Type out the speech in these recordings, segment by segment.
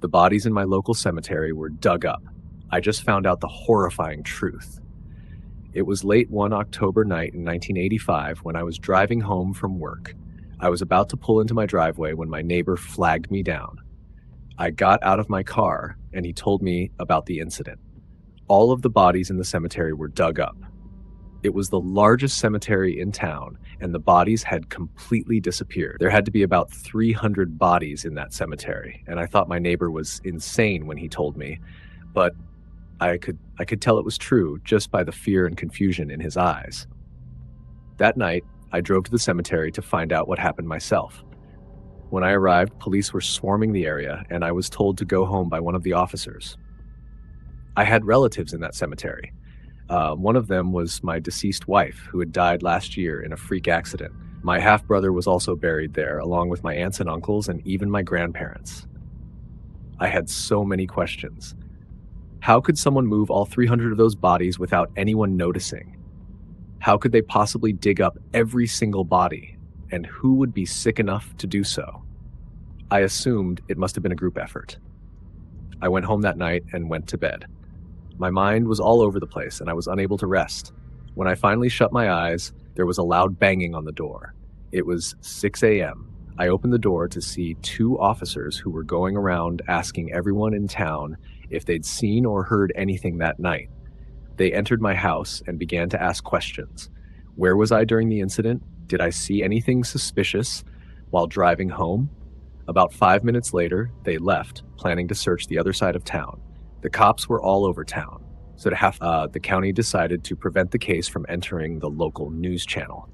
The bodies in my local cemetery were dug up. I just found out the horrifying truth. It was late one October night in 1985 when I was driving home from work. I was about to pull into my driveway when my neighbor flagged me down. I got out of my car and he told me about the incident. All of the bodies in the cemetery were dug up. It was the largest cemetery in town, and the bodies had completely disappeared. There had to be about 300 bodies in that cemetery, and I thought my neighbor was insane when he told me, but I could tell it was true just by the fear and confusion in his eyes. That night, I drove to the cemetery to find out what happened myself. When I arrived, police were swarming the area, and I was told to go home by one of the officers. I had relatives in that cemetery. One of them was my deceased wife, who had died last year in a freak accident. My half-brother was also buried there, along with my aunts and uncles and even my grandparents. I had so many questions. How could someone move all 300 of those bodies without anyone noticing? How could they possibly dig up every single body? And who would be sick enough to do so? I assumed it must have been a group effort. I went home that night and went to bed. My mind was all over the place and I was unable to rest. When I finally shut my eyes, there was a loud banging on the door. It was 6 a.m. I opened the door to see two officers who were going around asking everyone in town if they'd seen or heard anything that night. They entered my house and began to ask questions. Where was I during the incident? Did I see anything suspicious while driving home? About 5 minutes later, they left, planning to search the other side of town. The cops were all over town, so the county decided to prevent the case from entering the local news channel.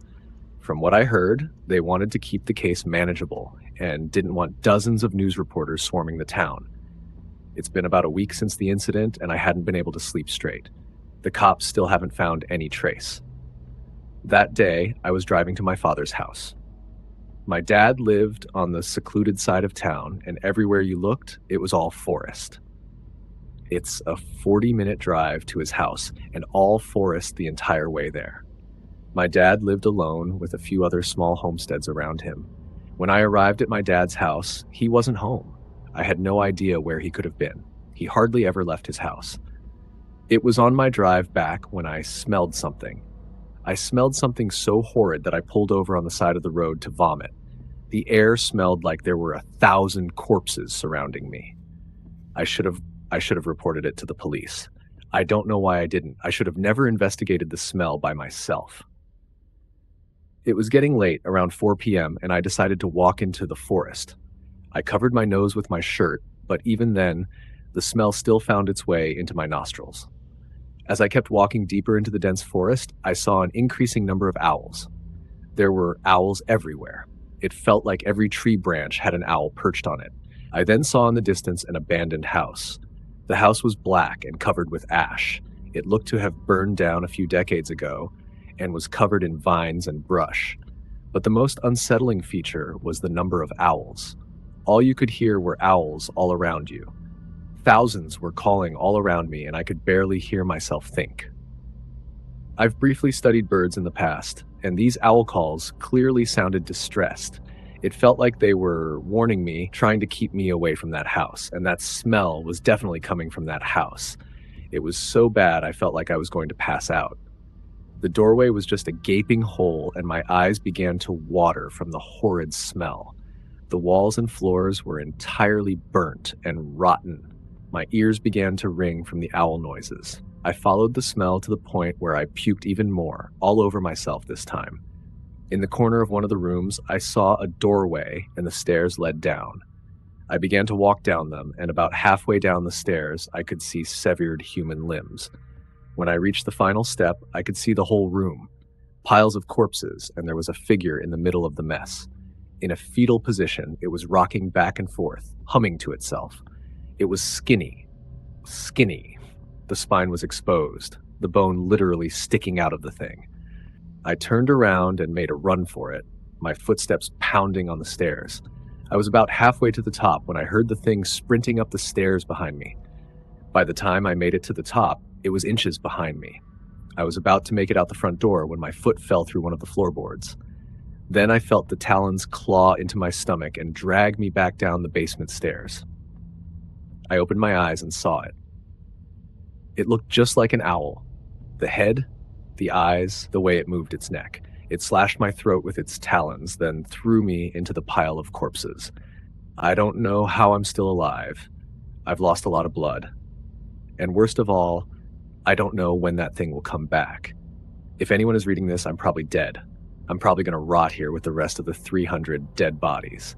From what I heard, they wanted to keep the case manageable and didn't want dozens of news reporters swarming the town. It's been about a week since the incident, and I hadn't been able to sleep straight. The cops still haven't found any trace. That day, I was driving to my father's house. My dad lived on the secluded side of town, and everywhere you looked, it was all forest. It's a 40-minute drive to his house, and all forest the entire way there. My dad lived alone with a few other small homesteads around him. When I arrived at my dad's house, he wasn't home. I had no idea where he could have been. He hardly ever left his house. It was on my drive back when I smelled something. I smelled something so horrid that I pulled over on the side of the road to vomit. The air smelled like there were 1,000 corpses surrounding me. I should have reported it to the police. I don't know why I didn't. I should have never investigated the smell by myself. It was getting late, around 4 p.m., and I decided to walk into the forest. I covered my nose with my shirt, but even then, the smell still found its way into my nostrils. As I kept walking deeper into the dense forest, I saw an increasing number of owls. There were owls everywhere. It felt like every tree branch had an owl perched on it. I then saw in the distance an abandoned house. The house was black and covered with ash. It looked to have burned down a few decades ago and was covered in vines and brush. But the most unsettling feature was the number of owls. All you could hear were owls all around you. Thousands were calling all around me, and I could barely hear myself think. I've briefly studied birds in the past, and these owl calls clearly sounded distressed. It felt like they were warning me, trying to keep me away from that house, and that smell was definitely coming from that house. It was so bad I felt like I was going to pass out. The doorway was just a gaping hole, and my eyes began to water from the horrid smell. The walls and floors were entirely burnt and rotten. My ears began to ring from the owl noises. I followed the smell to the point where I puked even more, all over myself this time. In the corner of one of the rooms, I saw a doorway and the stairs led down. I began to walk down them, and about halfway down the stairs, I could see severed human limbs. When I reached the final step, I could see the whole room. Piles of corpses, and there was a figure in the middle of the mess. In a fetal position, it was rocking back and forth, humming to itself. It was skinny. The spine was exposed, the bone literally sticking out of the thing. I turned around and made a run for it, my footsteps pounding on the stairs. I was about halfway to the top when I heard the thing sprinting up the stairs behind me. By the time I made it to the top, it was inches behind me. I was about to make it out the front door when my foot fell through one of the floorboards. Then I felt the talons claw into my stomach and drag me back down the basement stairs. I opened my eyes and saw it. It looked just like an owl. The head, the eyes, the way it moved its neck. It slashed my throat with its talons, then threw me into the pile of corpses. I don't know how I'm still alive. I've lost a lot of blood. And worst of all, I don't know when that thing will come back. If anyone is reading this, I'm probably dead. I'm probably going to rot here with the rest of the 300 dead bodies.